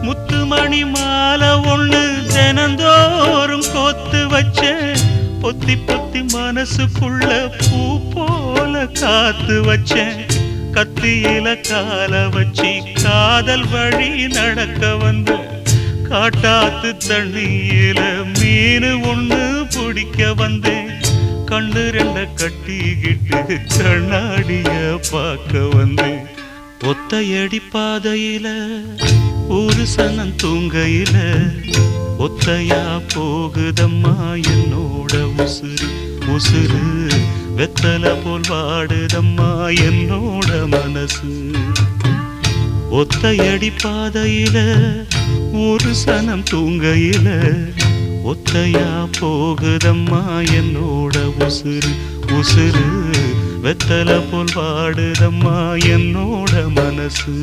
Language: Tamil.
முத்துமணி மாலை ஒண்ணு தினந்தோறும் கோத்து வச்ச பொத்தி பொத்தி மனசுக்குள்ள பூ போல காத்து வச்சேன் கத்தியில கால வச்சி காதல் வழி நடக்க வந்த காட்டாத்து தண்ணியில மீன் ஒண்ணு பிடிக்க வந்தேன் கண்ணு ரெண்ட கட்டிக்கிட்டு கண்ணாடிய பார்க்க வந்தேன் ஒத்தையடி பாதையில ஒரு சனம் தூங்கையில ஒத்தையா போகுதம்மா என்னோட உசுறு உசுறு வெத்தல போல் வாடுதம்மா என்னோட மனசு ஒத்தையடி பாதையில ஒரு சனம் தூங்கையில ஒத்தையா போகுதம்மா என்னோட உசுறு உசுறு வெத்தல போல் வாடுதம்மா என்னோட மனசு